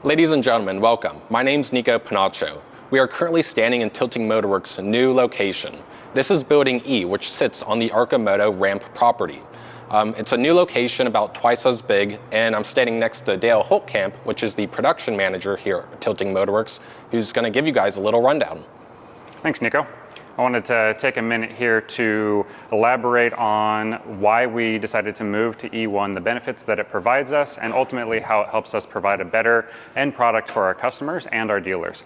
Ladies and gentlemen, welcome. My name's Nico Panacho. We are currently standing in Tilting Motorworks' new location. This is Building E, which sits on the Arcimoto RAMP property. It's a new location, about twice as big, and I'm standing next to Dale Holtkamp, which is the production manager here at Tilting Motorworks, who's going to give you guys a little rundown. Thanks, Nico. I wanted to take a minute here to elaborate on why we decided to move to E1, the benefits that it provides us, and ultimately how it helps us provide a better end product for our customers and our dealers.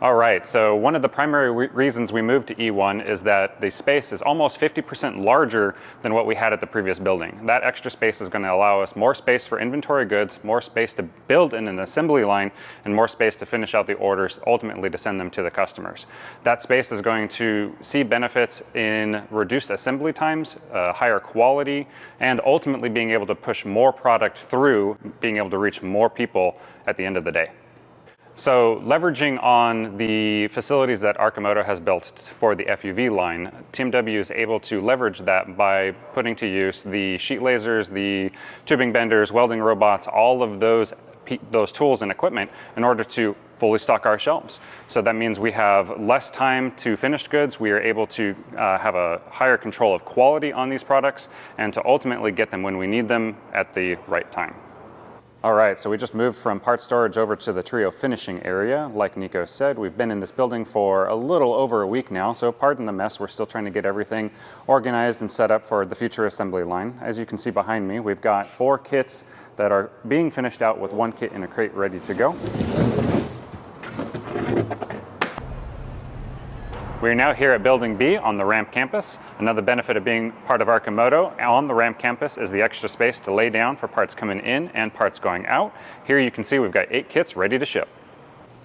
All right, so one of the primary reasons we moved to E1 is that the space is almost 50% larger than what we had at the previous building. That extra space is going to allow us more space for inventory goods, more space to build in an assembly line, and more space to finish out the orders, ultimately to send them to the customers. That space is going to see benefits in reduced assembly times, higher quality, and ultimately being able to push more product through, being able to reach more people at the end of the day. So leveraging on the facilities that Arcimoto has built for the FUV line, TMW is able to leverage that by putting to use the sheet lasers, the tubing benders, welding robots, all of those tools and equipment in order to fully stock our shelves. So that means we have less time to finished goods. We are able to have a higher control of quality on these products and to ultimately get them when we need them at the right time. All right, so we just moved from part storage over to the Trio finishing area. Like Nico said, we've been in this building for a little over a week now, so pardon the mess. We're still trying to get everything organized and set up for the future assembly line. As you can see behind me, we've got 4 kits that are being finished out with 1 kit in a crate ready to go. We are now here at Building B on the RAMP campus. Another benefit of being part of Arcimoto on the RAMP campus is the extra space to lay down for parts coming in and parts going out. Here you can see we've got 8 kits ready to ship.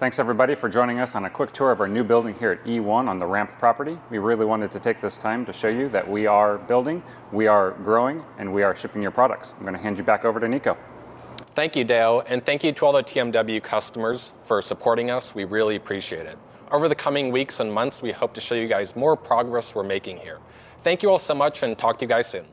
Thanks everybody for joining us on a quick tour of our new building here at E1 on the RAMP property. We really wanted to take this time to show you that we are building, we are growing, and we are shipping your products. I'm going to hand you back over to Nico. Thank you, Dale, and thank you to all the TMW customers for supporting us. We really appreciate it. Over the coming weeks and months, we hope to show you guys more progress we're making here. Thank you all so much, and talk to you guys soon.